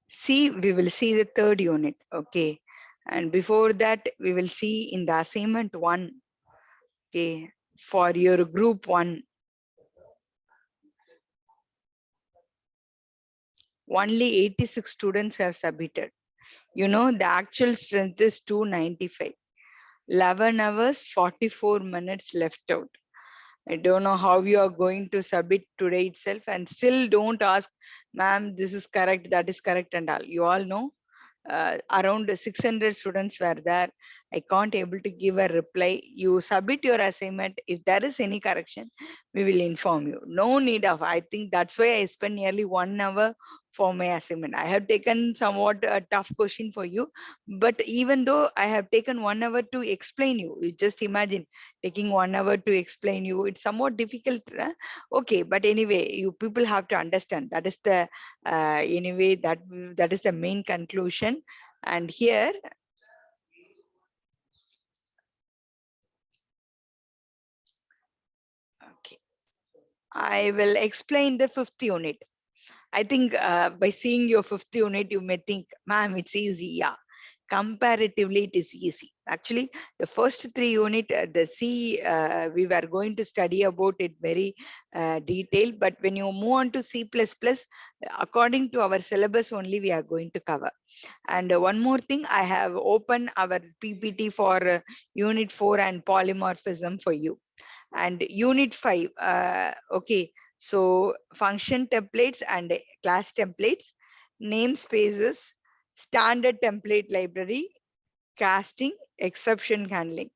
see, we will see the third unit. Okay. And before that, we will see in the assignment 1. Okay. For your group 1, only 86 students have submitted. You know, the actual strength is 295. 11 hours, 44 minutes left out. I don't know how you are going to submit today itself, and still don't ask, ma'am, this is correct, that is correct and all. You all know around 600 students were there. I can't able to give a reply. You submit your assignment. If there is any correction, we will inform you. No need of, I think that's why I spent nearly 1 hour for my assignment. I have taken somewhat a tough question for you, but even though I have taken 1 hour to explain you just imagine taking 1 hour to explain you, it's somewhat difficult. Okay, but anyway, you people have to understand that is the anyway, that is the main conclusion. And here, okay, I will explain the 5th unit. I think by seeing your 5th unit, you may think, ma'am, it's easy. Yeah, comparatively, it is easy. Actually, the first 3 unit, the C, we were going to study about it very detailed. But when you move on to C++, according to our syllabus only, we are going to cover. And one more thing, I have opened our PPT for unit 4 and polymorphism for you. And unit 5, okay, so function templates and class templates, namespaces, standard template library, casting, exception handling,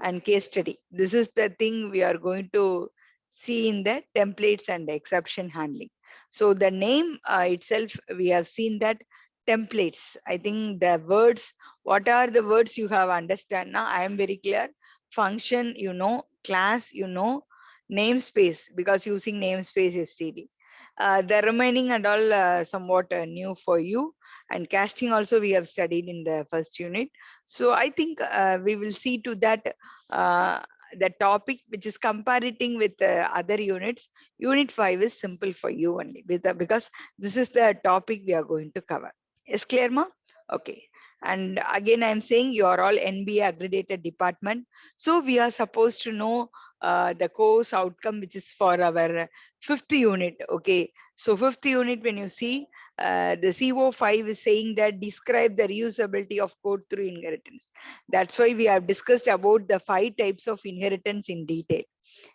and case study. This is the thing we are going to see in the templates and exception handling. So the name itself, we have seen that templates. I think the words, what are the words you have understand now? I am very clear. Function, you know, class, you know, namespace, because using namespace is STD. The remaining and all somewhat new for you. And casting also we have studied in the first unit. So I think we will see to that the topic which is comparing with other units. Unit 5 is simple for you only because this is the topic we are going to cover. Is clear, ma? Okay. And again, I'm saying you are all NBA accredited department. So we are supposed to know the course outcome, which is for our 5th unit. Okay. So 5th unit, when you see the CO5 is saying that describe the reusability of code through inheritance. That's why we have discussed about the 5 types of inheritance in detail.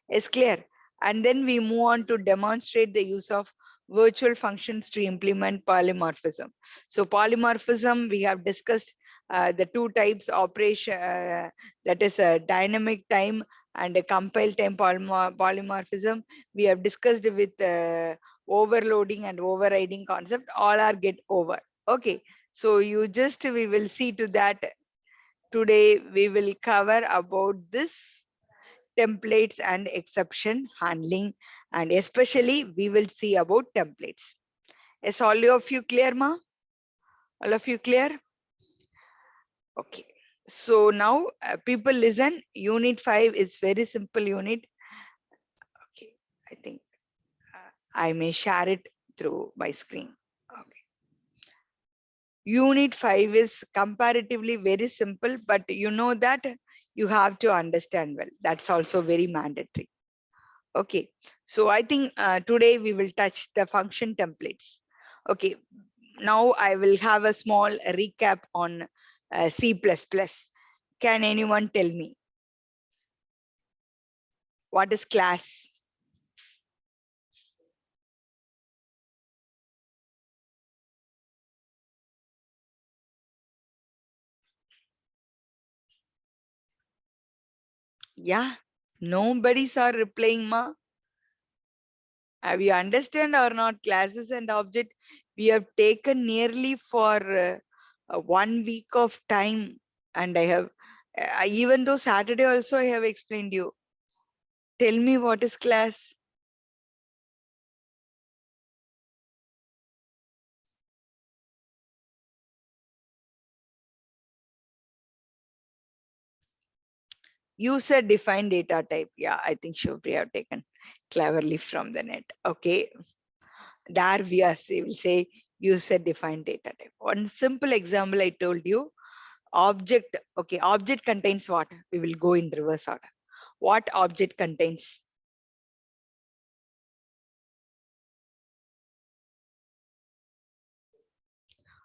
Is clear? And then we move on to demonstrate the use of virtual functions to implement polymorphism. So polymorphism, we have discussed the 2 types operation, that is a dynamic time and a compile time polymorphism. We have discussed with overloading and overriding concept, all are get over. Okay, so you just, we will see to that. Today we will cover about this templates and exception handling, and especially we will see about templates. Is all of you clear, ma? All of you clear? Okay. So now people listen. Unit 5 is very simple unit. Okay, I think I may share it through my screen. Okay. Unit 5 is comparatively very simple, but you know that you have to understand well. That's also very mandatory. Okay, so I think today we will touch the function templates. Okay, now I will have a small recap on C++. Can anyone tell me what is class? Yeah, nobody's are replying, ma. Have you understand or not? Classes and object we have taken nearly for 1 week of time, and I have even though Saturday also I have explained you. Tell me what is class? User defined data type. Yeah, I think Shubhri have taken cleverly from the net. Okay, there we are. We will say user defined data type. One simple example I told you, object. Okay, object contains what? We will go in reverse order. What object contains?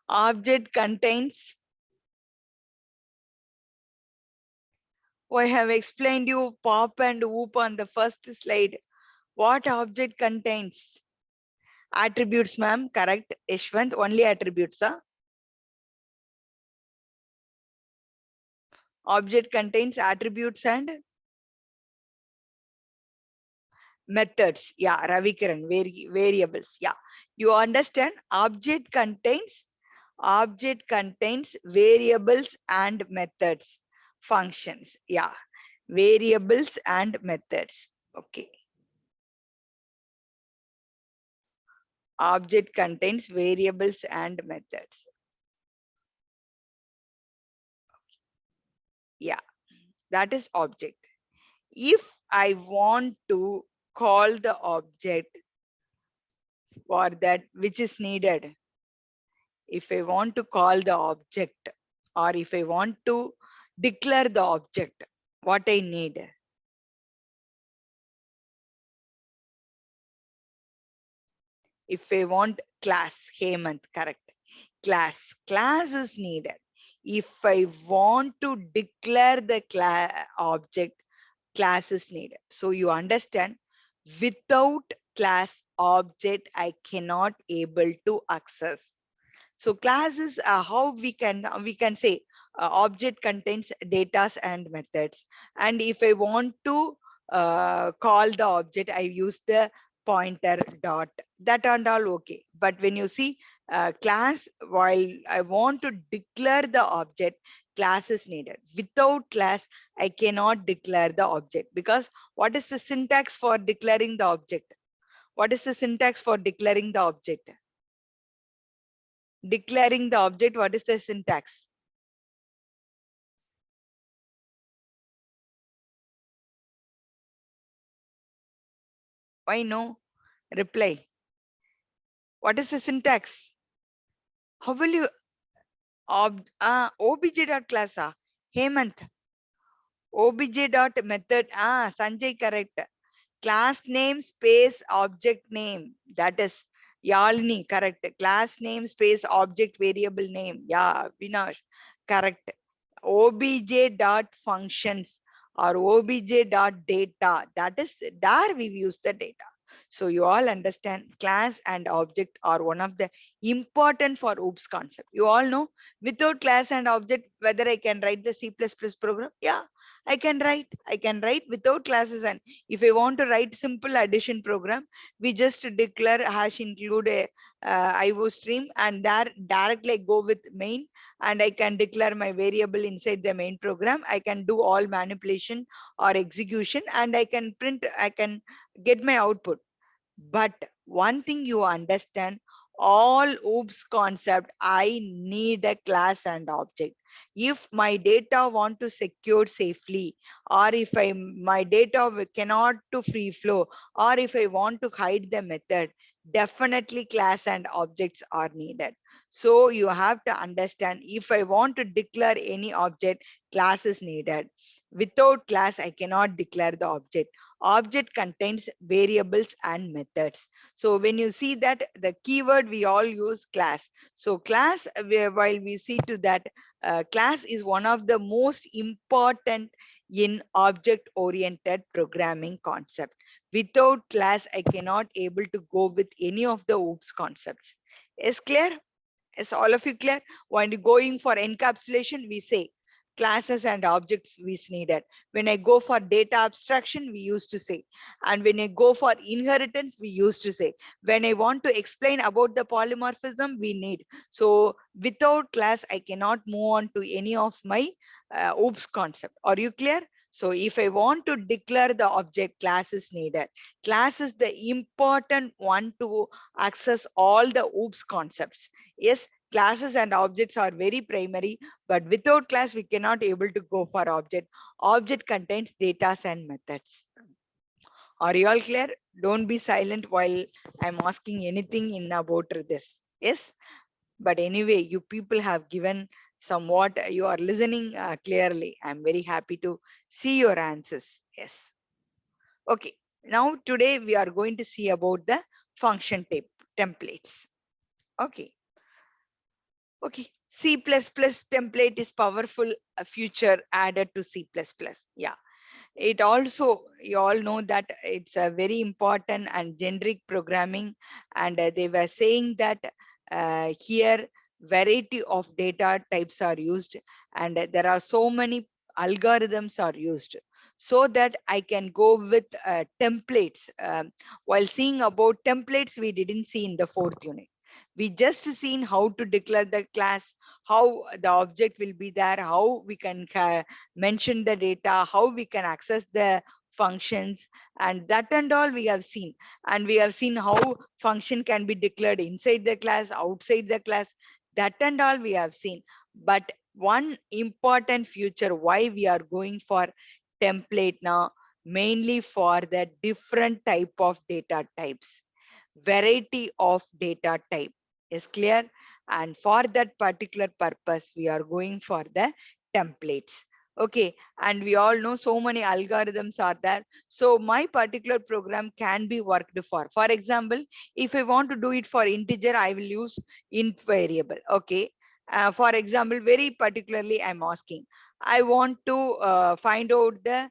Object contains. I have explained you pop and whoop on the first slide. What object contains? Attributes, ma'am. Correct. Ishwant, only attributes. Huh? Object contains attributes and methods. Yeah, Ravikaran, variables. Yeah. You understand? Object contains variables and methods. Functions. Yeah. Variables and methods. Okay. Object contains variables and methods. Yeah, that is object. If I want to call the object for that which is needed, if I want to call the object or if I want to declare the object, what I need? If I want class, Hemant, correct. Class is needed. If I want to declare the object, class is needed. So you understand, without class object, I cannot able to access. So class is how we can say object contains datas and methods. And if I want to call the object, I use the pointer dot, that and all okay. But when you see class, while I want to declare the object, class is needed. Without class, I cannot declare the object, because what is the syntax for declaring the object? What is the syntax for declaring the object? Declaring the object, what is the syntax? Why no? Reply. What is the syntax? How will you obj.class? Hemant. Obj.method. Sanjay, correct. Class name space object name. That is Yalini, correct. Class name space object variable name. Yeah, Vinash, correct. Obj dot functions or obj dot data. That is there we use the data. So you all understand class and object are one of the important for OOPS concept. You all know without class and object whether I can write the C++ program. Yeah, I can write. I can write without classes, and if I want to write simple addition program, we just declare hash include a IO stream, and there directly I go with main, and I can declare my variable inside the main program. I can do all manipulation or execution, and I can get my output. But one thing you understand, all OOPS concept, I need a class and object. If my data want to secure safely, or if my data cannot to free flow, or if I want to hide the method, definitely class and objects are needed. So you have to understand, if I want to declare any object, class is needed. Without class, I cannot declare the object. Object contains variables and methods. So when you see that the keyword, we all use class. So class, while we see to that, class is one of the most important in object oriented programming concept. Without class, I cannot able to go with any of the OOPS concepts. Is clear? Is all of you clear? When going for encapsulation, we say classes and objects is needed. When I go for data abstraction, we used to say. And when I go for inheritance, we used to say. When I want to explain about the polymorphism, we need. So without class, I cannot move on to any of my OOPS concept. Are you clear? So if I want to declare the object, class is needed. Class is the important one to access all the OOPS concepts. Yes, classes and objects are very primary, but without class, we cannot able to go for object. Object contains data and methods. Are you all clear? Don't be silent while I'm asking anything in about this. Yes, but anyway, you people have given somewhat, you are listening clearly. I'm very happy to see your answers. Yes. Okay, now today we are going to see about the function templates. Okay. Okay, C++ template is powerful, a feature added to C++. Yeah, it also, you all know that it's a very important and generic programming, and they were saying that here variety of data types are used, and there are so many algorithms are used, so that I can go with templates. While seeing about templates, we didn't see in the fourth unit. We just seen how to declare the class, how the object will be there, how we can mention the data, how we can access the functions, and that and all we have seen. And we have seen how function can be declared inside the class, outside the class, that and all we have seen. But one important feature why we are going for template now, mainly for the different type of data types, variety of data type is clear, and for that particular purpose we are going for the templates. Okay, and we all know so many algorithms are there, so my particular program can be worked for example, if I want to do it for integer, I will use int variable. Okay, for example, very particularly I'm asking, I want to find out the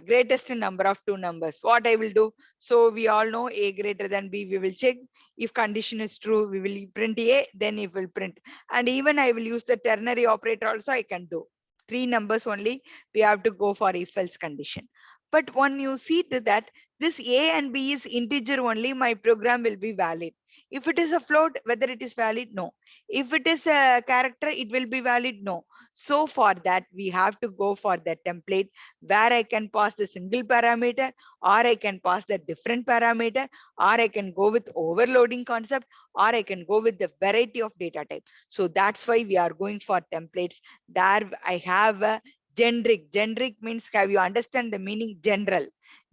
greatest number of two numbers. What I will do, so we all know a greater than b, we will check. If condition is true, we will print a, then it will print. And even I will use the ternary operator also, I can do. Three numbers only, we have to go for if else condition. But when you see to that, this a and b is integer only, my program will be valid. If it is a float, whether it is valid, no. If it is a character, it will be valid, no. So for that, we have to go for the template where I can pass the single parameter, or I can pass the different parameter, or I can go with overloading concept, or I can go with the variety of data type. So that's why we are going for templates. There I have a generic. Generic means, have you understand the meaning? General.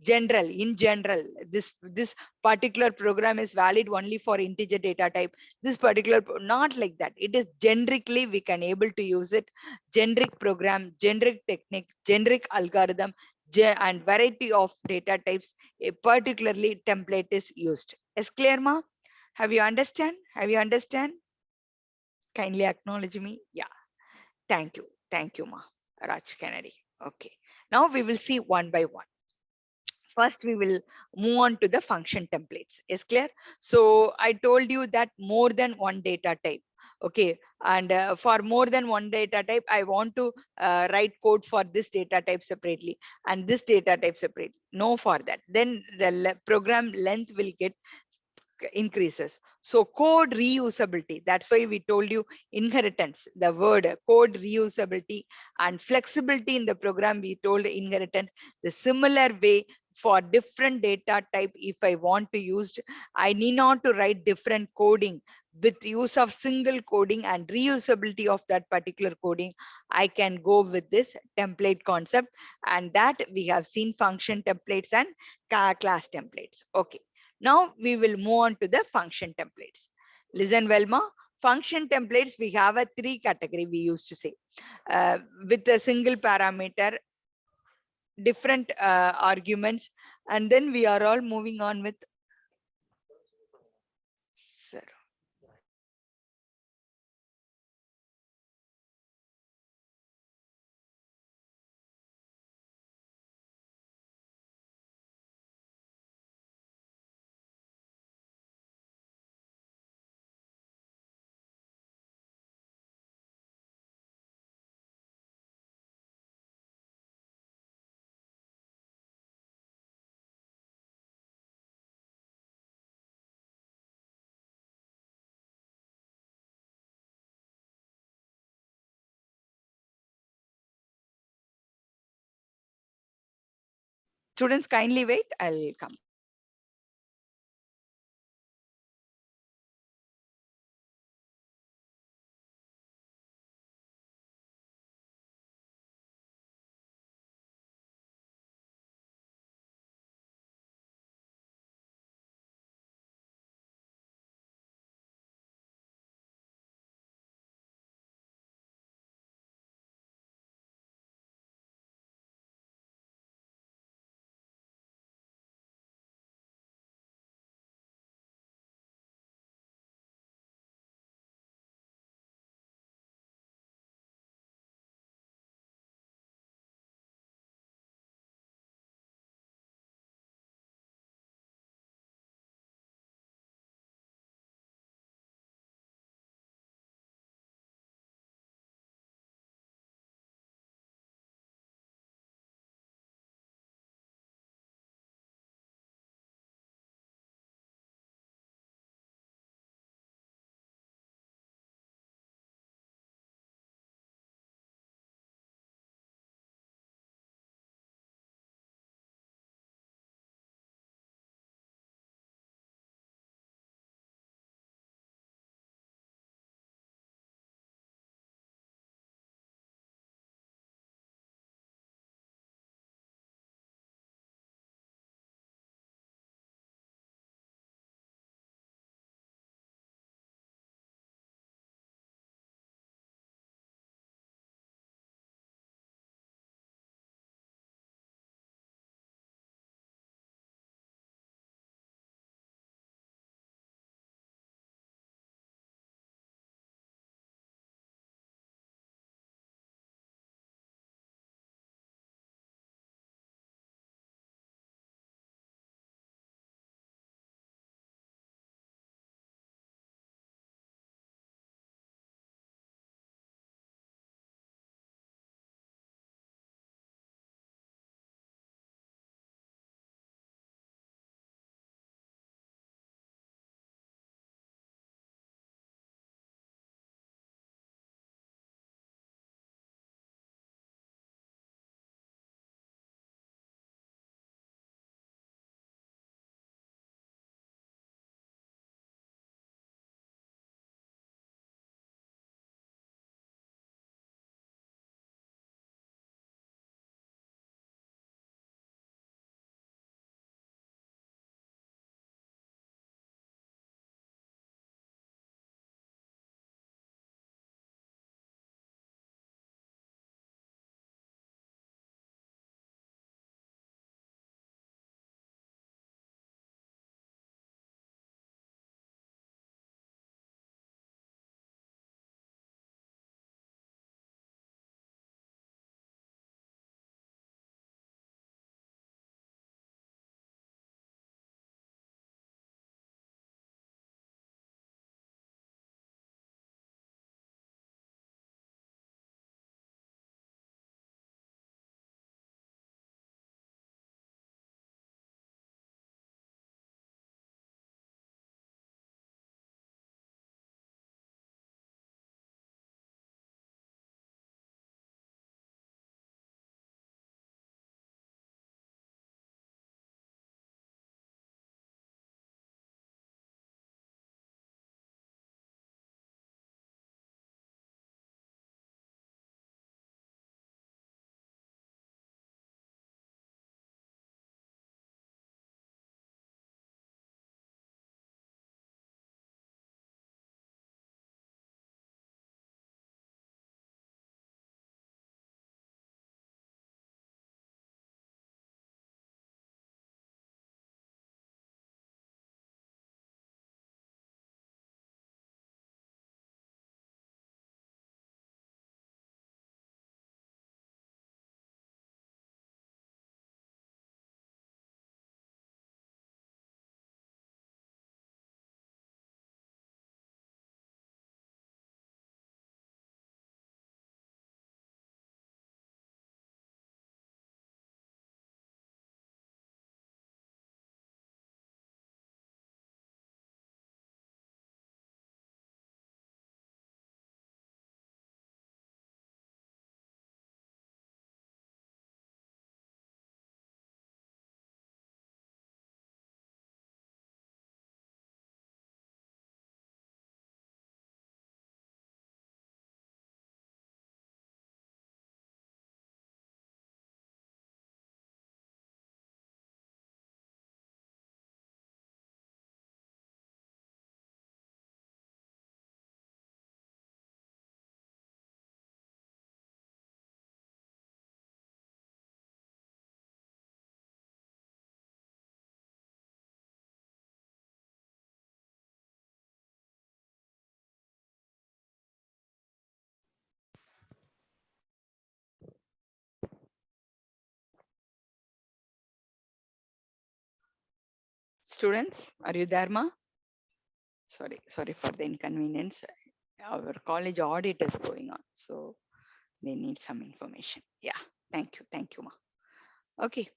General, in general, this particular program is valid only for integer data type. This particular, not like that. It is generically we can able to use it. Generic program, generic technique, generic algorithm, and variety of data types, particularly template is used. Is clear, ma? Have you understand? Have you understand? Kindly acknowledge me. Yeah. Thank you. Thank you, ma. Raj Kennedy. Okay. Now we will see one by one. First, we will move on to the function templates. Is clear? So I told you that more than one data type. Okay. And for more than one data type, I want to write code for this data type separately and this data type separately. No, for that. Then the program length will get increases. So code reusability, that's why we told you inheritance, the word code reusability and flexibility in the program, we told inheritance. The similar way for different data type, if I want to use, I need not to write different coding. With use of single coding and reusability of that particular coding, I can go with this template concept, and that we have seen function templates and class templates. Okay, now we will move on to the function templates. Listen well, ma. Function templates, we have a three category, we used to say. With a single parameter, different arguments, and then we are all moving on with. Sir. Students, kindly wait, I'll come. Students, are you there, ma? Sorry for the inconvenience. Our college audit is going on, so they need some information. Yeah, thank you, ma. Okay,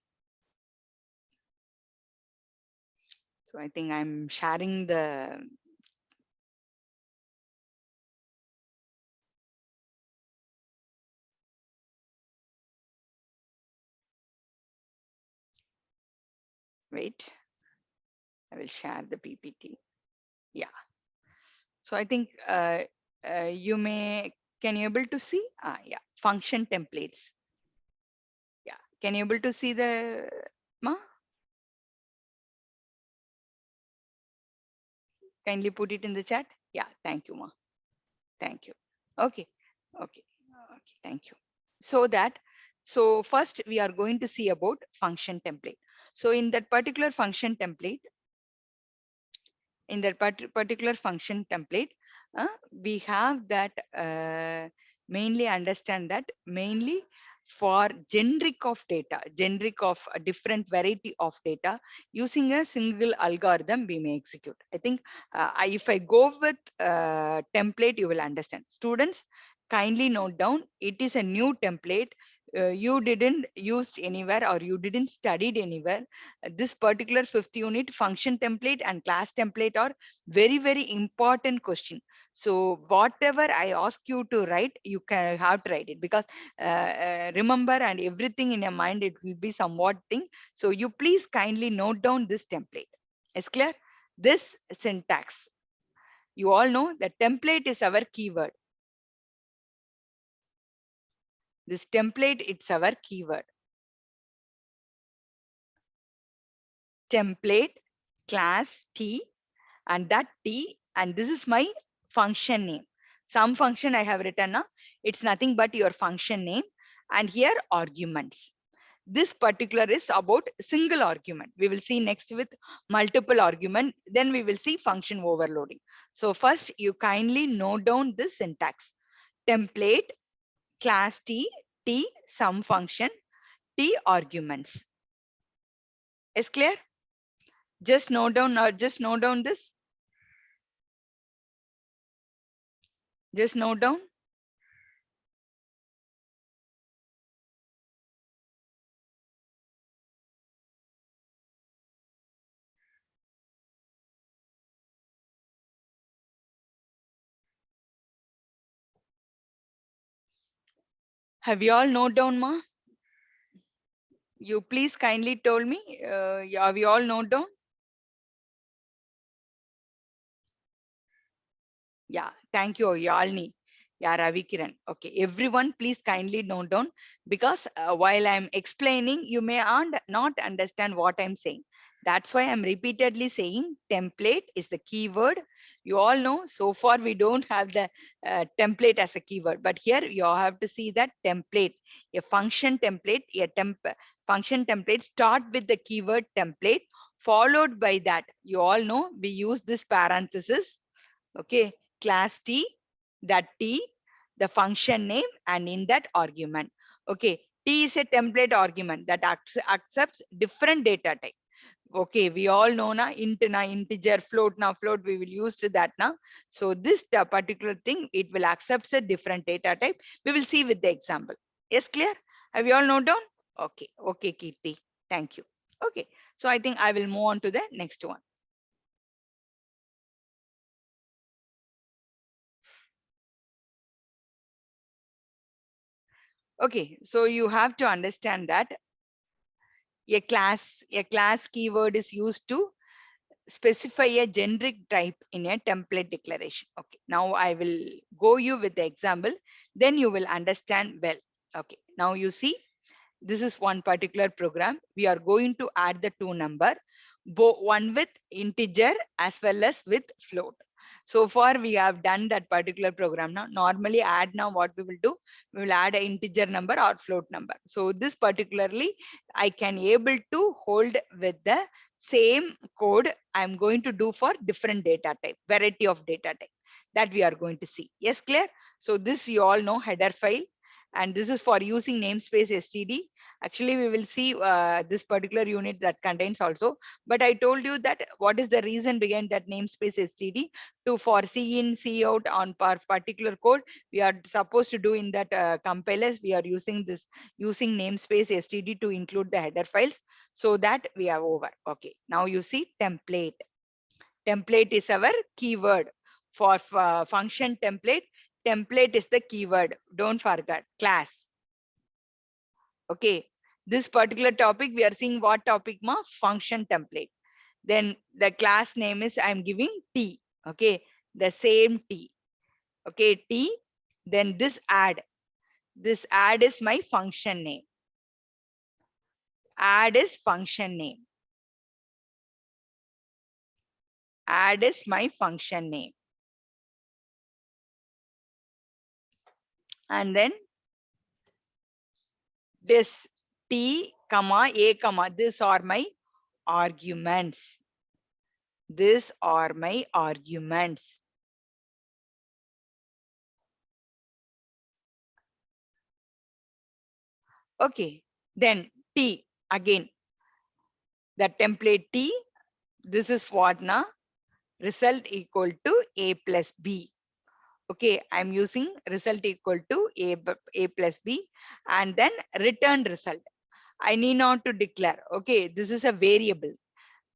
so I think I'm sharing the. Wait, I will share the PPT. Yeah, so I think you may, can you able to see? Yeah, function templates. Yeah, can you able to see the, ma? Kindly put it in the chat. Yeah, thank you, ma. Thank you. Okay, okay, okay, thank you. So that, so first we are going to see about function template. So in that particular function template, in that particular function template, we have that mainly understand that mainly for generic of data, generic of a different variety of data, using a single algorithm we may execute. I think if I go with template, you will understand. Students, kindly note down, it is a new template. You didn't used anywhere or you didn't studied anywhere. This particular fifth unit, function template and class template are very important question. So whatever I ask you to write, you can have to write it, because remember, and everything in your mind, it will be somewhat thing. So you please kindly note down this template. Is clear? This syntax, you all know that template is our keyword. This template, it's our keyword. Template class T, and that T, and this is my function name. Some function I have written now, it's nothing but your function name, and here arguments. This particular is about single argument. We will see next with multiple argument, then we will see function overloading. So first you kindly note down this syntax. Template class T, T some function, T arguments. Is clear? Just note down, or just note down this. Just note down. Have you all note down, ma? You please kindly told me. Have you all note down? Yeah, thank you, Yalni. Yeah, Ravi Kiran. Okay, everyone, please kindly note down, because while I'm explaining, you may not understand what I'm saying. That's why I'm repeatedly saying template is the keyword. You all know, so far we don't have the template as a keyword, but here you have to see that template, a function template, function template start with the keyword template, followed by that. You all know we use this parenthesis. Okay, class T, that T, the function name, and in that argument. Okay, T is a template argument that accepts different data type. Okay, we all know na integer, float, now float, we will use to that now. So this particular thing, it will accept a different data type. We will see with the example. Yes, clear? Have you all noted down? Okay, okay, Kirti, thank you. Okay, so I think I will move on to the next one. Okay, so you have to understand that a class keyword is used to specify a generic type in a template declaration. Okay, now I will go you with the example, then you will understand well. Okay, now you see, this is one particular program. We are going to add the two number, one with integer as well as with float. So far we have done that particular program. Now normally add, now what we will do, we will add an integer number or float number. So this particularly I can able to hold with the same code. I'm going to do for different data type, variety of data type, that we are going to see. Yes, clear? So this you all know, header file, and this is for using namespace std. Actually, we will see this particular unit that contains also, but I told you that what is the reason behind that namespace std. To for see in see out on particular code, we are supposed to do in that compilers, we are using this, using namespace std to include the header files, so that we are over. Okay, now you see template. Template is our keyword for function template. Template is the keyword, don't forget. Class. Okay, this particular topic we are seeing what topic ma? Function template. Then the class name is I'm giving t. Okay, the same t. Okay, t. Then this add. This add is my function name. Add is function name. Add is my function name. And then this t comma a comma, these are my arguments. These are my arguments. Okay, then t again, the template t, this is what na? Result equal to a plus b. Okay, I'm using result equal to a plus b, and then return result. I need not to declare. Okay, this is a variable.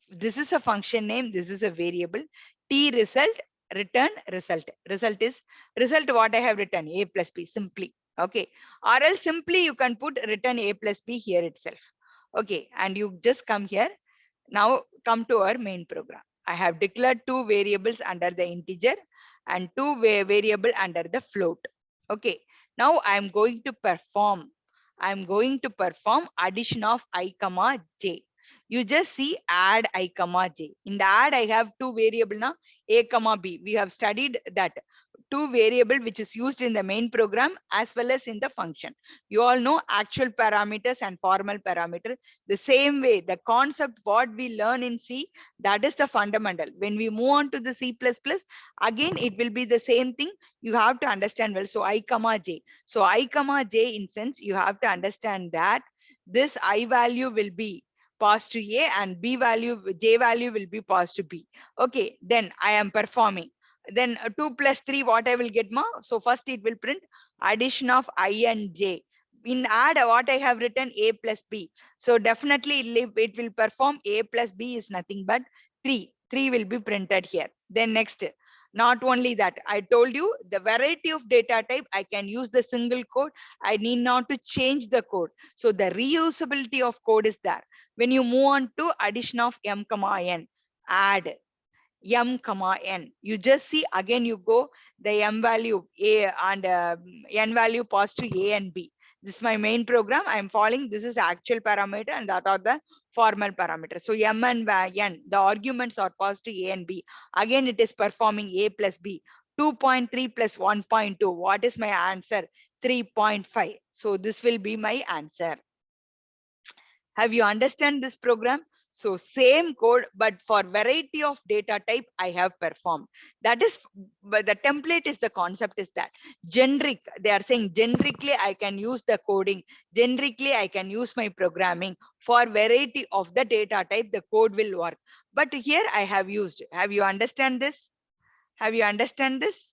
This is a function name. This is a variable. T result, return result. Result is result what I have written, a plus b simply. Okay, or else simply you can put return a plus b here itself. Okay, and you just come here. Now come to our main program. I have declared two variables under the integer and two variable under the float. Okay, now I'm going to perform. I'm going to perform addition of I comma j. You just see add I comma j. In the add, I have two variable now, a comma b. We have studied that two variable which is used in the main program as well as in the function. You all know actual parameters and formal parameter. The same way, the concept what we learn in C, that is the fundamental. When we move on to the C++, again, it will be the same thing. You have to understand well. So I comma j. So I comma j in sense, you have to understand that this I value will be passed to A and B value, J value will be passed to B. Okay, then I am performing. Then 2 plus 3, what I will get ma? So first it will print addition of I and J. In add, what I have written a plus b. So definitely it will perform a plus b is nothing but 3. 3 will be printed here. Then next, not only that, I told you the variety of data type, I can use the single code. I need not to change the code. So the reusability of code is there. When you move on to addition of m comma n, add m comma n, you just see again you go the m value a and n value pass to a and b. This is my main program. I'm following, this is the actual parameter and that are the formal parameters. So m and n, the arguments are passed to a and b. Again it is performing a plus b. 2.3 plus 1.2, what is my answer? 3.5. So this will be my answer. Have you understand this program? So same code, but for variety of data type, I have performed. That is, but the template is the concept is that generic. They are saying generically, I can use the coding. Generically, I can use my programming for variety of the data type. The code will work. But here I have used. Have you understand this? Have you understand this?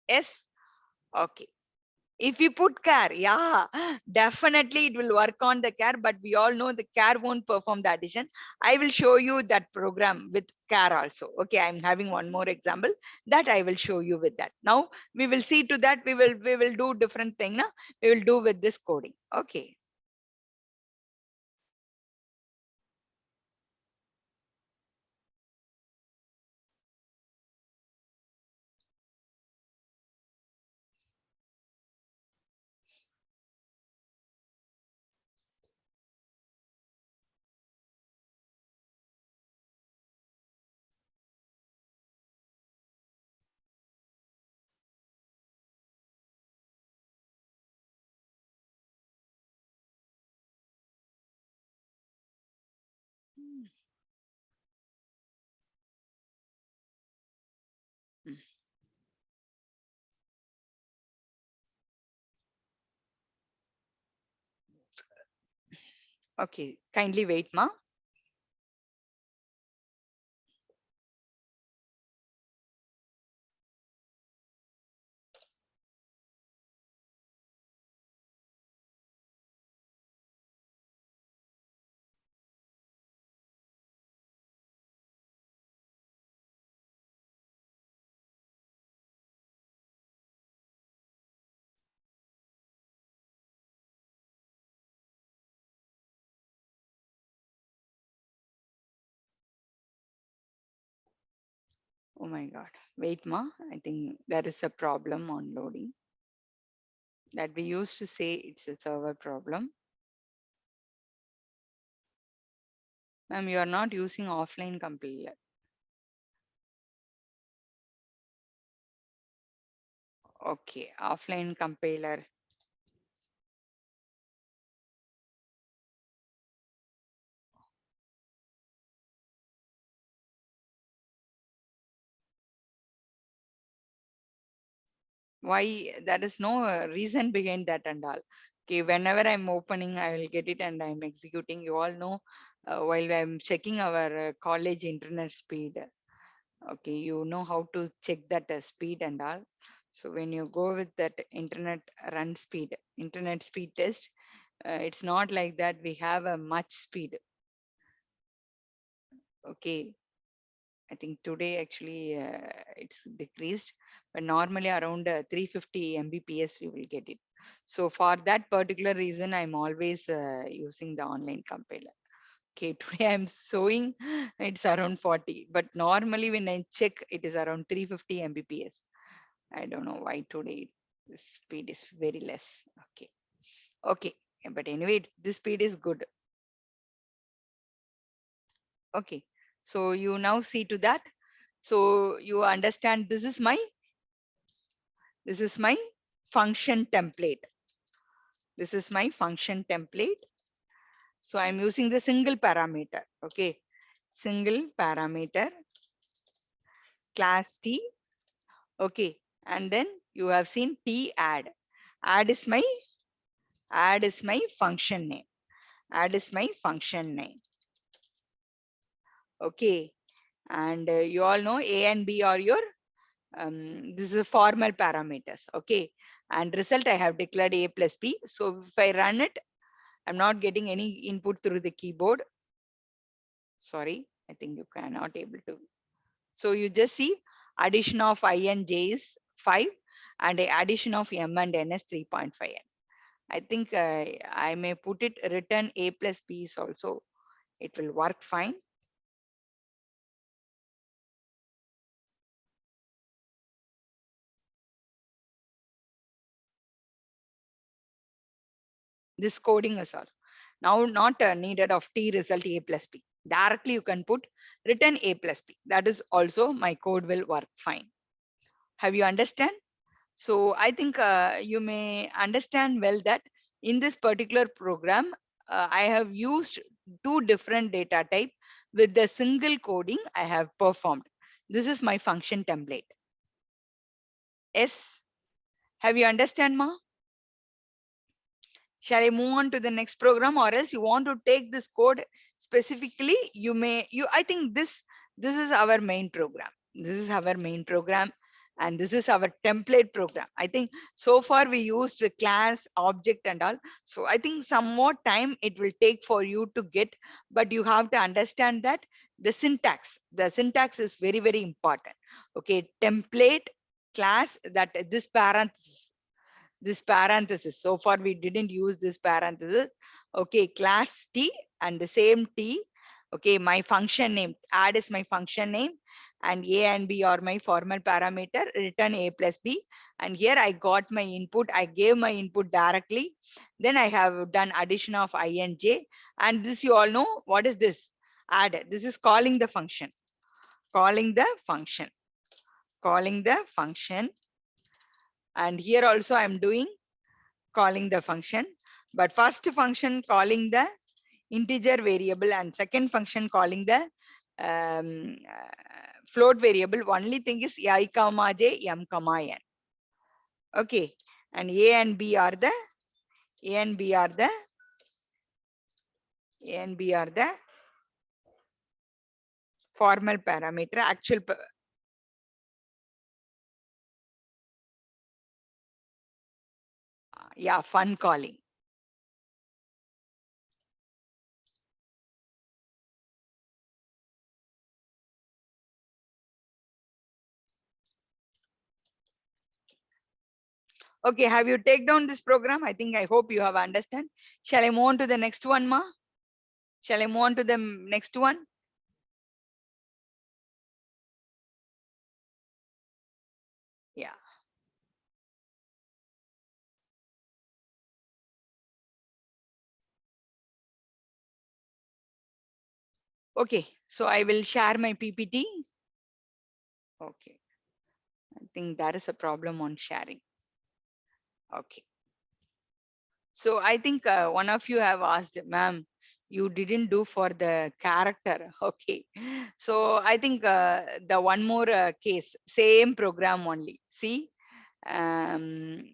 Yes. Okay. If you put char, yeah, definitely it will work on the char, but we all know the char won't perform the addition. I will show you that program with char also. Okay, I'm having one more example that I will show you with that. Now we will see to that we will do different thing. Na? We will do with this coding. Okay. Okay, kindly wait, ma. Oh my God. Wait, ma. I think there is a problem on loading that we used to say it's a server problem. Ma'am, you are not using offline compiler. Okay, offline compiler. Why? There is no reason behind that and all. Okay, whenever I'm opening, I will get it and I'm executing. You all know while I'm checking our college internet speed. Okay, you know how to check that speed and all. So when you go with that internet speed test, it's not like that we have a much speed. Okay, I think today actually it's decreased, but normally around 350 Mbps we will get it. So for that particular reason, I'm always using the online compiler. Okay, today I'm showing it's around 40, but normally when I check, it is around 350 Mbps. I don't know why today the speed is very less. Okay, okay, but anyway, this speed is good. Okay, so you now see to that. So you understand this is my function template. This is my function template. So I'm using the single parameter. Okay, single parameter class T. Okay, and then you have seen T add. Add is my function name. Add is my function name. Okay, and you all know A and B are your this is a formal parameters. Okay, and result I have declared A plus B. So if I run it, I'm not getting any input through the keyboard. Sorry, I think you cannot able to. So you just see addition of I and j is 5 and the addition of m and n is 3.5n. I think I may put it return A plus B is also, it will work fine. This coding is also now not needed of T result A plus B. Directly you can put return A plus B. That is also my code will work fine. Have you understand? So I think you may understand well that in this particular program, I have used two different data type with the single coding I have performed. This is my function template. Yes. Have you understand, Ma? Shall I move on to the next program, or else you want to take this code specifically? You may. I think this is our main program. This is our main program, and this is our template program. I think so far we used the class, object, and all. So I think some more time it will take for you to get, but you have to understand that the syntax. The syntax is very very important. Okay, template class, that this parenthesis. So far we didn't use this parenthesis. Okay, class T and the same T. Okay, my function name, add is my function name, and A and B are my formal parameter, return A plus B. And here I got my input, I gave my input directly. Then I have done addition of I and J. And this you all know, what is this? Add. This is calling the function, calling the function, calling the function. And here also I'm doing calling the function, but first function calling the integer variable and second function calling the float variable. Only thing is I comma j, m comma n. Okay, and a and b are the A and B are the formal parameter. Yeah, fun calling. Okay, have you take down this program? I hope you have understand. Shall I move on to the next one, ma? Shall I move on to the next one? Yeah. Okay, so I will share my PPT. Okay, I think there is a problem on sharing. Okay. So I think one of you have asked, ma'am, you didn't do for the character. Okay. So I think the one more case, same program only. See, um,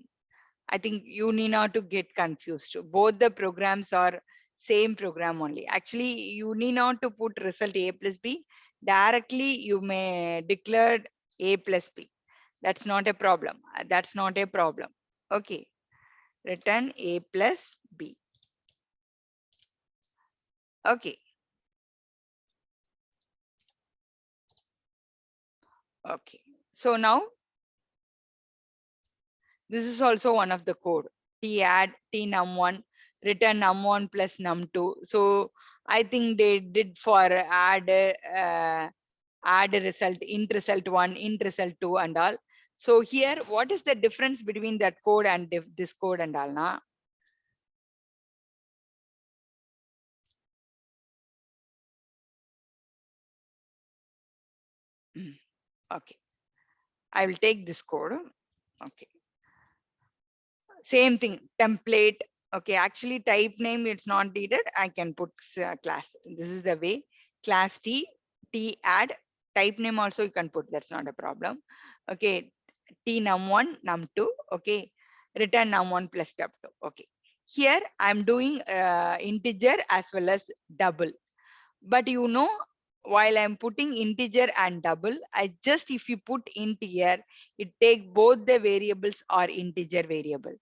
I think you need not to get confused. Both the programs are same program only. Actually, you need not to put result A plus B. Directly, you may declare A plus B. That's not a problem. That's not a problem. Okay. Return A plus B. Okay. Okay. So now this is also one of the code. T add T num1, return num1 plus num2. So I think they did for add a result, int result 1, int result 2 and all. So here, what is the difference between that code and this code and all? Na? Okay. I will take this code. Okay. Same thing, template. Okay, actually type name it's not needed. I can put class. This is the way. Class T add. Type name also you can put. That's not a problem. Okay, T num1, num2. Okay, return num1 plus num2. Okay. Here I'm doing integer as well as double. But while I'm putting integer and double, I just if you put int here, it take both the variables or integer variable.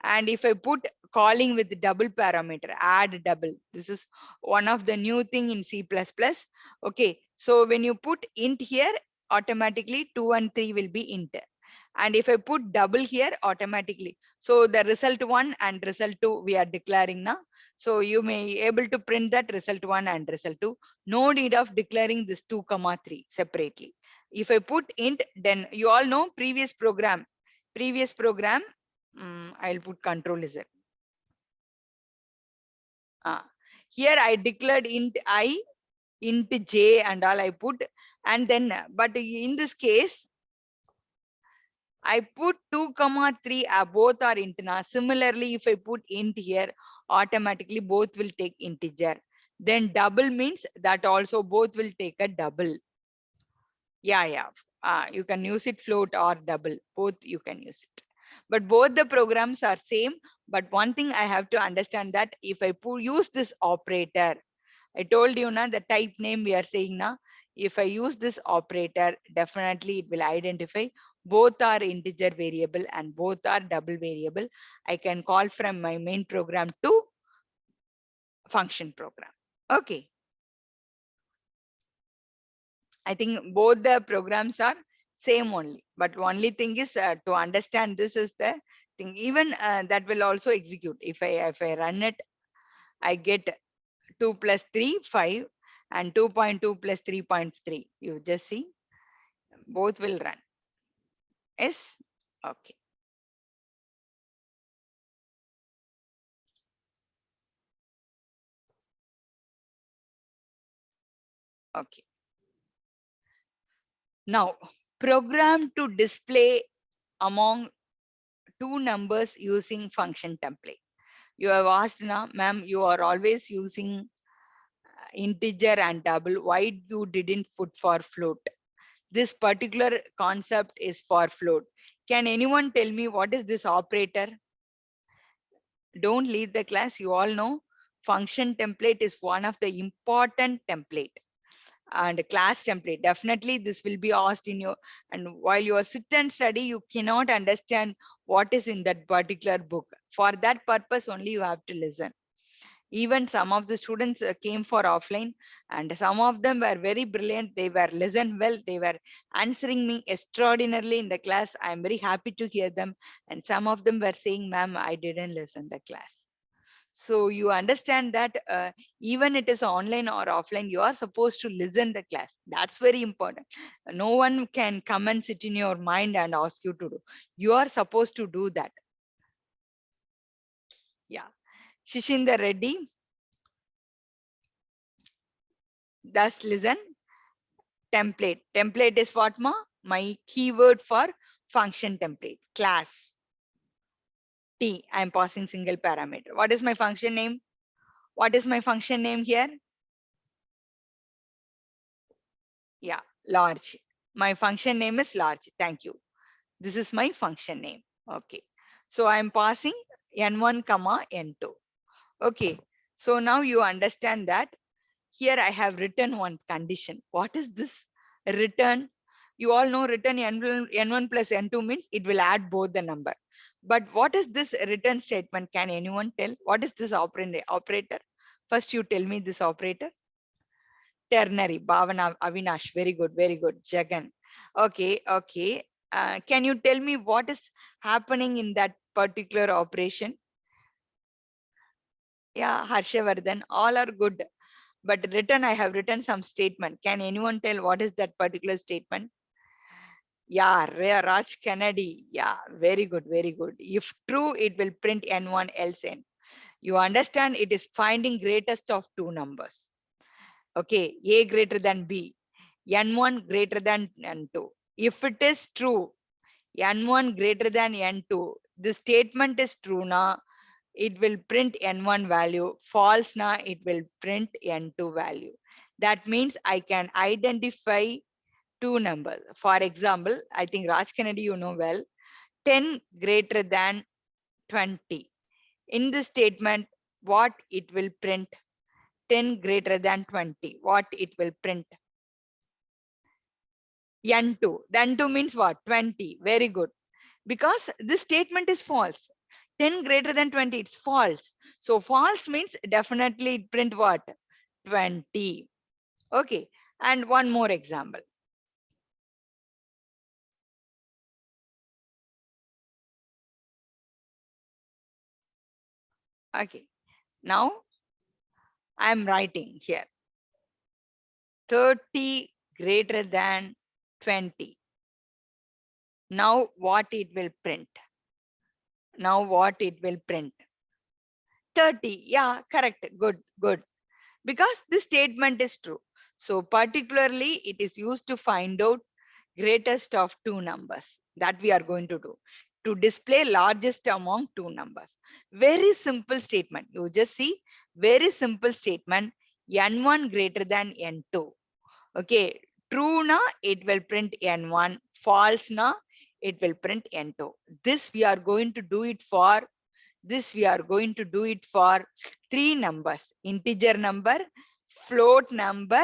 And if I put calling with double parameter, add double, this is one of the new thing in C++. Okay, so when you put int here, automatically 2 and 3 will be int. And if I put double here, automatically, so the result 1 and result 2 we are declaring now. So you may able to print that result 1 and result 2. No need of declaring this 2 comma 3 separately. If I put int, then you all know previous program, I'll put control is it. Here I declared int I, int j and all I put, and then, but in this case, I put 2 comma 3 both are int. Similarly, if I put int here, automatically both will take integer. Then double means that also both will take a double. Yeah. You can use it float or double. Both you can use it. But both the programs are same. But one thing I have to understand that if I use this operator, I told you now the type name we are saying now. If I use this operator, definitely it will identify both are integer variable and both are double variable. I can call from my main program to function program. Okay. I think both the programs are same only, but only thing is to understand this is the thing. Even that will also execute. If I run it, I get 2 plus 3, 5, and 2.2 plus 3.3. You just see, both will run. Yes? Okay. Okay. Now, program to display among two numbers using function template. You have asked now, ma'am, you are always using integer and double. Why you didn't put for float? This particular concept is for float. Can anyone tell me what is this operator? Don't leave the class. You all know Function template is one of the important template. And class template, definitely this will be asked in your, and while you are sit and study, you cannot understand what is in that particular book. For that purpose only you have to listen. Even some of the students came for offline, and some of them were very brilliant. They were listen well, they were answering me extraordinarily in the class. I am very happy to hear them. And some of them were saying, ma'am, I didn't listen the class. So you understand that even it is online or offline, you are supposed to listen the class. That's very important. No one can come and sit in your mind and ask you to do. You are supposed to do that. Yeah. Shishinder Reddy, thus listen. Template. Template is what, ma? My keyword for function template. Class. T. I am passing single parameter. What is my function name? What is my function name here? Yeah, large. My function name is large. Thank you. This is my function name. Okay. So I am passing n1 comma n2. Okay. So now you understand that here I have written one condition. What is this? Return. You all know return n1 plus n2 means it will add both the number. But what is this return statement? Can anyone tell? What is this operator? First you tell me this operator. Ternary. Bhavana, Avinash. Very good. Very good. Jagan. Okay. Okay. Can you tell me what is happening in that particular operation? Yeah, Harshavardhan. All are good. But written, I have written some statement. Can anyone tell what is that particular statement? Yeah, Raj Kennedy. Yeah, very good. Very good. If true, it will print n1 else n. You understand it is finding greatest of two numbers. Okay, A greater than B, N1 greater than N2. If it is true, N1 greater than N2, the statement is true now, it will print N1 value. False now, it will print N2 value. That means I can identify two numbers. For example, I think Raj Kennedy, you know well, 10 greater than 20. In this statement, what it will print? 10 greater than 20. What it will print? N2. The N2 means what? 20. Very good. Because this statement is false. 10 greater than 20, it's false. So false means definitely print what? 20. Okay. And one more example. Okay. Now I'm writing here 30 greater than 20. Now what it will print? Now what it will print? 30. Yeah, correct. Good, good. Because this statement is true. So particularly it is used to find out greatest of two numbers that we are going to do to display largest among two numbers. Very simple statement. You just see very simple statement. N1 greater than N2. Okay. True na it will print N1. False na it will print N2. This we are going to do it for this we are going to do it for three numbers: integer number, float number,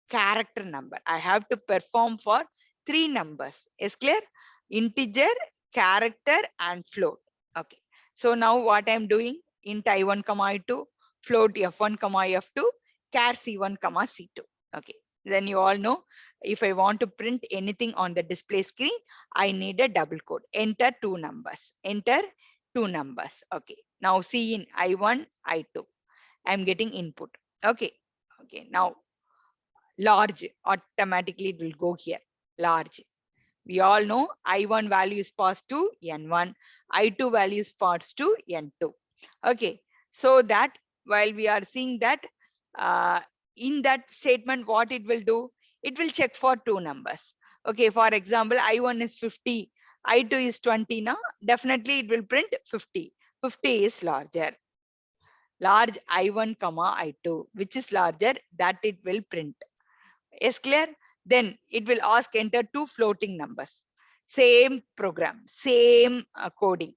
character number. I have to perform for three numbers. Is clear? Integer, character, and float. Okay. So now what I'm doing? Int I1, I2, float F1, F2, char C1, C2. Okay. Then you all know if I want to print anything on the display screen, I need a double quote. Enter two numbers. Enter two numbers. Okay. Now see in I1, I2. I'm getting input. Okay. Okay. Now large, automatically it will go here. Large. We all know I1 value is passed to N1, I2 value is passed to N2. Okay. So that while we are seeing that uh, in that statement, what it will do, it will check for two numbers. Okay. For example, I1 is 50, I2 is 20 now. Definitely it will print 50. 50 is larger. Large I1 comma I2, which is larger, that it will print. Is clear? Then it will ask enter two floating numbers. Same program, same coding.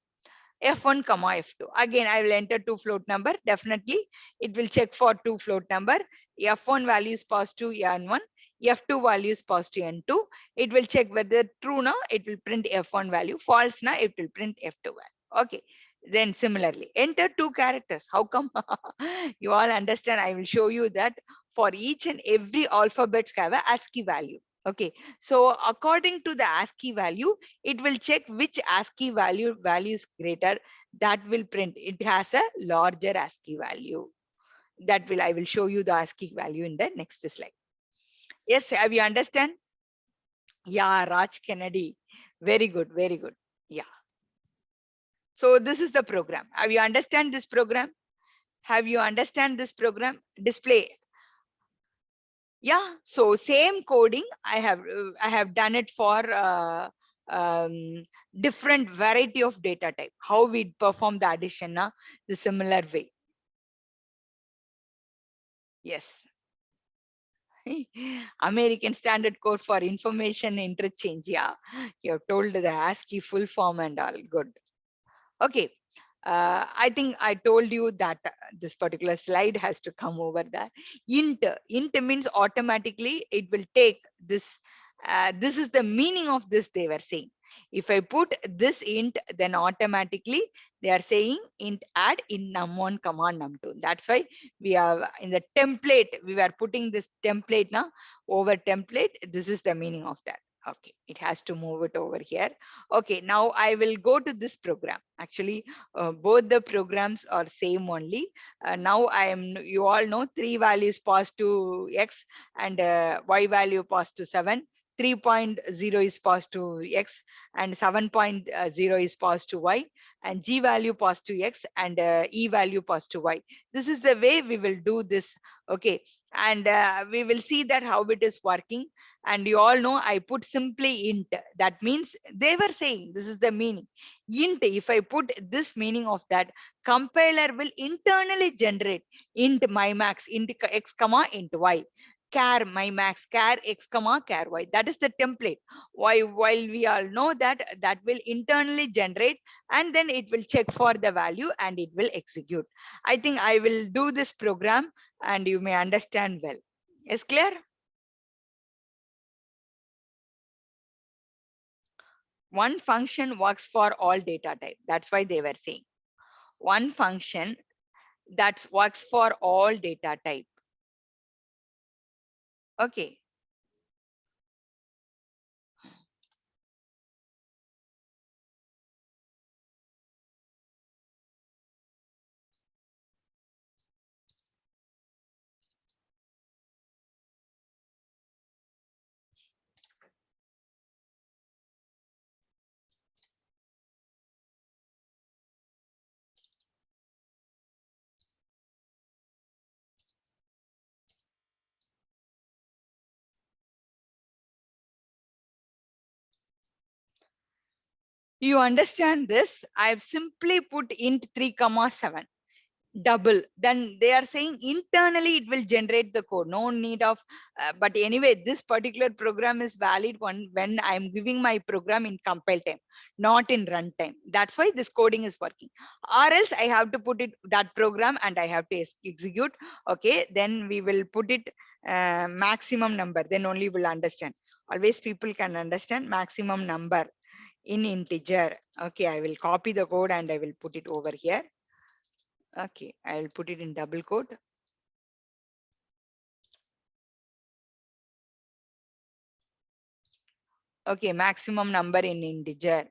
F1 comma F2. Again, I will enter two float number. Definitely, it will check for two float number. F1 value is passed to N1. F2 value is passed to N2. It will check whether true now, it will print F1 value. False now, it will print F2 value. Okay. Then similarly, enter two characters. How come? You all understand. I will show you that for each and every alphabets have a ASCII value. Okay. So according to the ASCII value, it will check which ASCII value is greater. That will print. It has a larger ASCII value. That will, I will show you the ASCII value in the next slide. Yes, have you understand? Yeah, Raj Kennedy. Very good, very good. Yeah. So this is the program. Have you understand this program? Have you understand this program? Display. Yeah. So same coding. I have done it for um, different variety of data type. How we perform the addition, the similar way. Yes. American Standard Code for Information Interchange. Yeah, you have told the ASCII full form and all. Good. Okay. I think I told you that this particular slide has to come over there. Int means automatically it will take this. This is the meaning of this they were saying. If I put this int, then automatically they are saying int add in num1 command num2. That's why we are in the template. We were putting this template now over template. This is the meaning of that. Okay, it has to move it over here. Okay, now I will go to this program. Actually, both the programs are same only. Now I am, you all know, three values passed to X and Y value passed to 7. 3.0 is passed to X and 7.0 is passed to Y, and G value passed to X and E value passed to Y. This is the way we will do this. Okay, and we will see that how it is working. And you all know I put simply int. That means they were saying this is the meaning. Int, if I put this meaning of that, compiler will internally generate int my max, int x comma int y, char my max, char x comma char y. That is the template. While we all know that that will internally generate, and then it will check for the value and it will execute. I think I will do this program and you may understand well. Is clear? One function works for all data type. That's why they were saying one function that works for all data type. Okay. You understand this? I've simply put int 3 comma 7. Double, then they are saying internally it will generate the code, no need of but anyway, this particular program is valid when I'm giving my program in compile time, not in runtime. That's why this coding is working, or else I have to put it that program and I have to execute. Okay, then we will put it maximum number, then only will understand. Always people can understand maximum number in integer. Okay, I will copy the code and I will put it over here. Okay, I'll put it in double quote. Okay, maximum number in integer.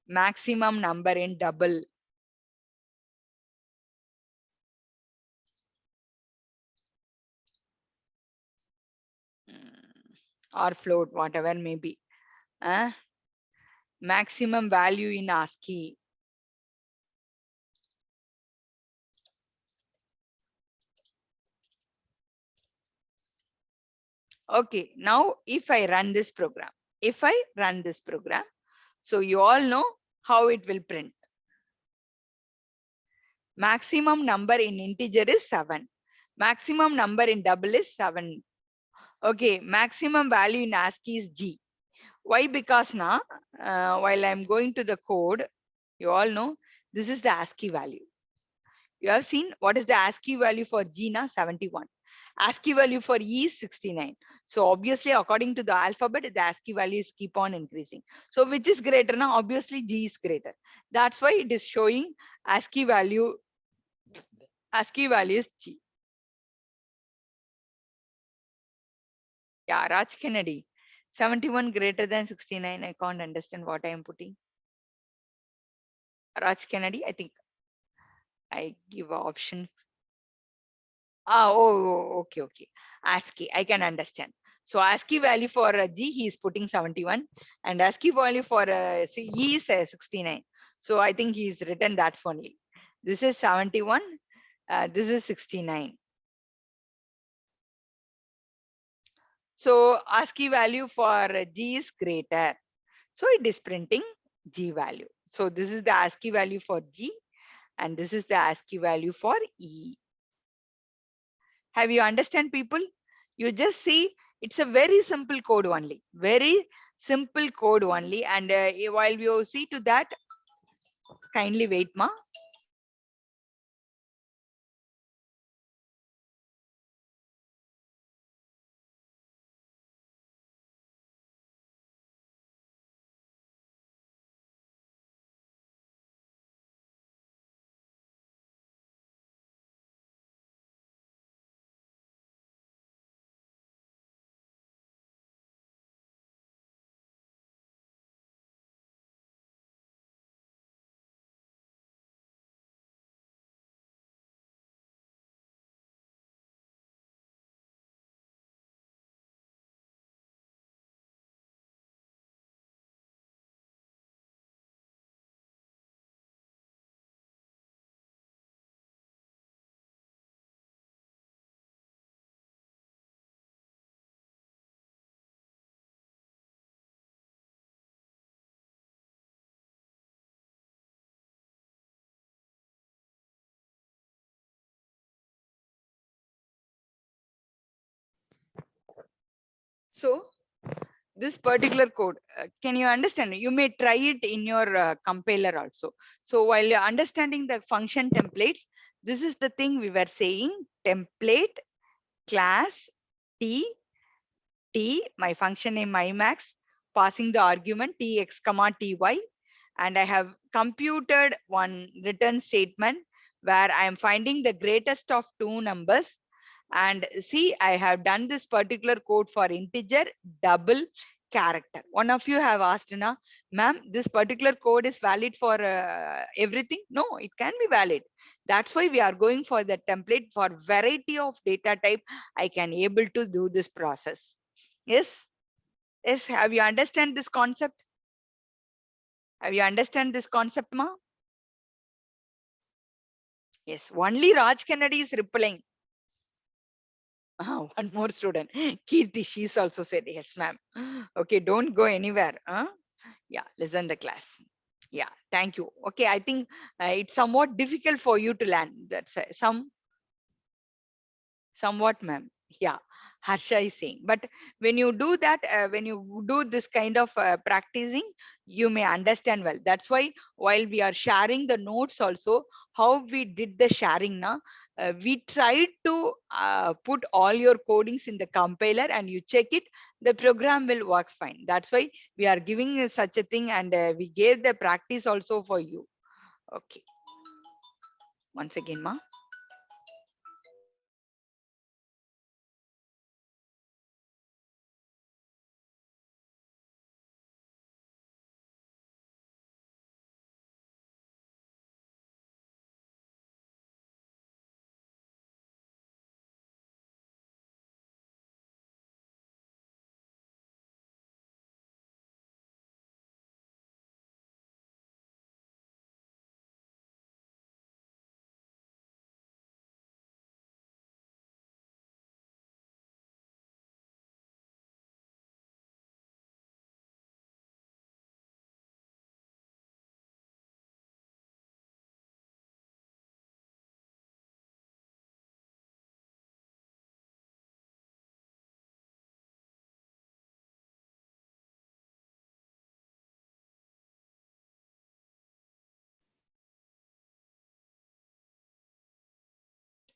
Maximum number in double. Or float, whatever may be. Maximum value in ASCII. Okay, now if I run this program, so you all know how it will print. Maximum number in integer is 7. Maximum number in double is 7. Okay, maximum value in ASCII is G. Why? Because now, while I'm going to the code, you all know this is the ASCII value. You have seen what is the ASCII value for G na 71. ASCII value for E is 69. So obviously, according to the alphabet, the ASCII values keep on increasing. So which is greater now? Obviously, G is greater. That's why it is showing ASCII value. ASCII value is G. Yeah, Raj Kennedy. 71 greater than 69. I can't understand what I am putting. Raj Kennedy, I think I give a option. Okay, okay. ASCII, I can understand. So ASCII value for G, he is putting 71, and ASCII value for C, E is 69. So I think he's written that's only. This is 71. This is 69. So ASCII value for G is greater. So it is printing G value. So this is the ASCII value for G, and this is the ASCII value for E. Have you understand, people? You just see it's a very simple code only. Very simple code only. And while you see to that, kindly wait, ma. So this particular code, can you understand? You may try it in your compiler also. So while you're understanding the function templates, this is the thing we were saying: template class T T, my function name mymax, passing the argument tx comma ty, and I have computed one return statement where I am finding the greatest of two numbers. And see, I have done this particular code for integer, double, character. One of you have asked, na, ma'am, this particular code is valid for everything? No, it can be valid. That's why we are going for the template. For variety of data type, I can able to do this process. Yes, yes. Have you understand this concept? Have you understand this concept, ma? Yes. Only Raj Kennedy is replying. One more student, Kirti. She's also said yes, ma'am. Okay, don't go anywhere. Yeah, listen the class. Yeah, thank you. Okay, I think it's somewhat difficult for you to learn. That's somewhat, ma'am. Yeah, Harsha is saying. But when you do that, when you do this kind of practicing, you may understand well. That's why while we are sharing the notes also, how we did the sharing now, we tried to put all your codings in the compiler and you check it, the program will work fine. That's why we are giving such a thing, and we gave the practice also for you. Okay. Once again, ma.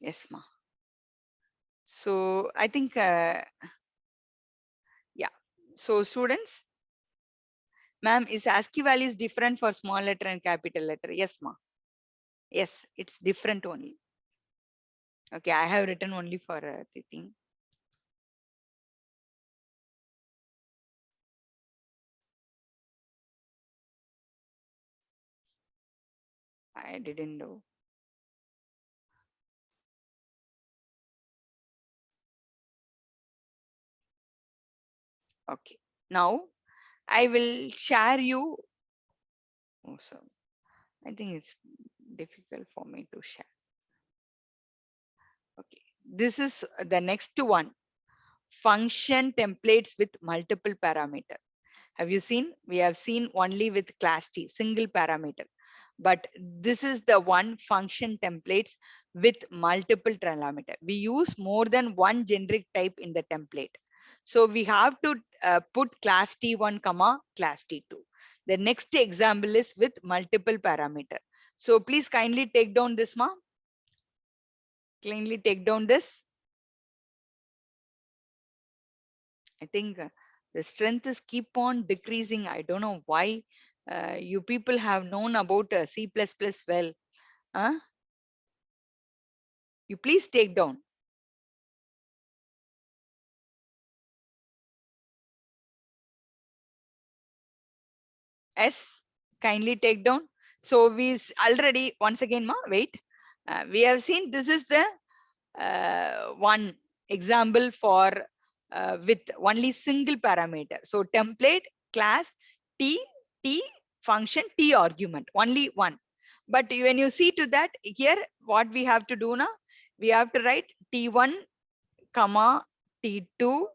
Yes, ma. So I think yeah. So students, ma'am, is ASCII value is different for small letter and capital letter? Yes, ma. Yes, it's different only. Okay, I have written only for the thing. I didn't know. Okay. Now I will share you. Oh, so I think it's difficult for me to share. Okay. This is the next one. Function templates with multiple parameter. Have you seen? We have seen only with class T, single parameter. But this is the one function templates with multiple parameter. We use more than one generic type in the template. So we have to put class T1 comma class T2. The next example is with multiple parameter. So please kindly take down this, ma. Kindly take down this. I think the strength is keep on decreasing. I don't know why you people have known about C++ well. Huh? You please take down. S, kindly take down. So we already, once again, ma, wait. We have seen this is the one example for with only single parameter. So template, class, T, T, function, T argument, only one. But when you see to that here, what we have to do now, we have to write T1 comma T2,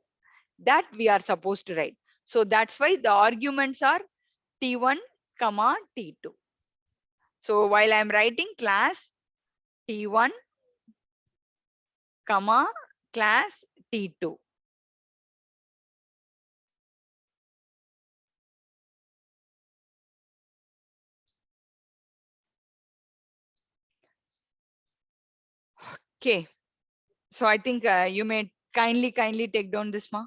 that we are supposed to write. So that's why the arguments are T1 comma T2. So while I'm writing class T1 comma class T2. Okay. So I think you may kindly take down this, ma.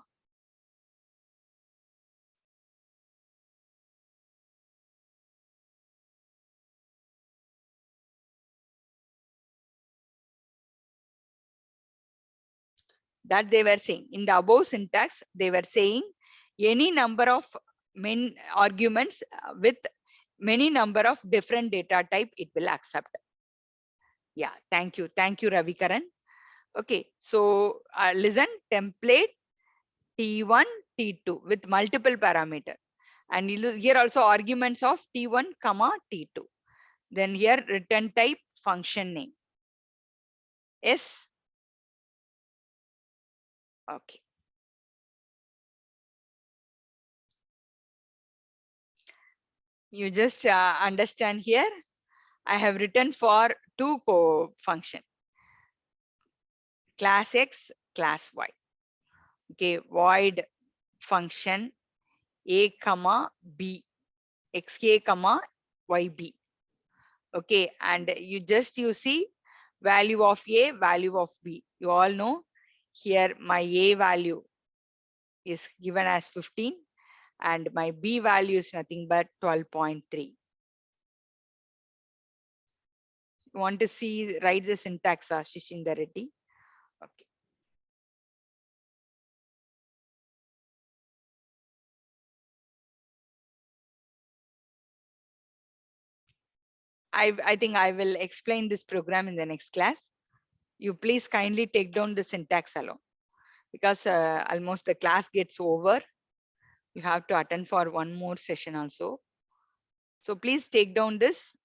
That they were saying in the above syntax, they were saying any number of main arguments with many number of different data type, it will accept. Yeah, thank you, Ravikaran. Okay, so listen, template T1, T2 with multiple parameter, and here also arguments of T1 comma T2. Then here return type, function name. Yes. Okay. You just understand here. I have written for two function, class X, class Y. Okay, void function A comma B, xk comma yb. Okay, and you see value of A, value of B. You all know here my A value is given as 15 and my B value is nothing but 12.3. You want to see, write the syntax, Shishinda Reddy. Okay. I think I will explain this program in the next class. You please kindly take down the syntax alone because almost the class gets over. You have to attend for one more session also. So please take down this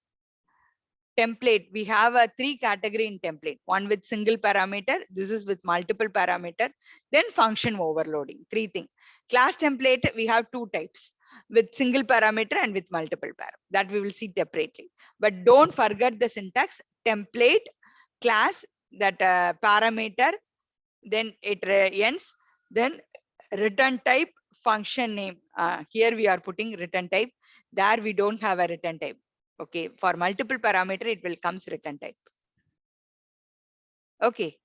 template. We have a three category in template. One with single parameter. This is with multiple parameter. Then function overloading. Three things. Class template, we have two types with single parameter and with multiple parameter. That we will see separately. But don't forget the syntax. Template, class, that parameter, then it ends, then return type, function name. Here we are putting return type. There we don't have a return type. Okay, for multiple parameter, it will comes return type. Okay.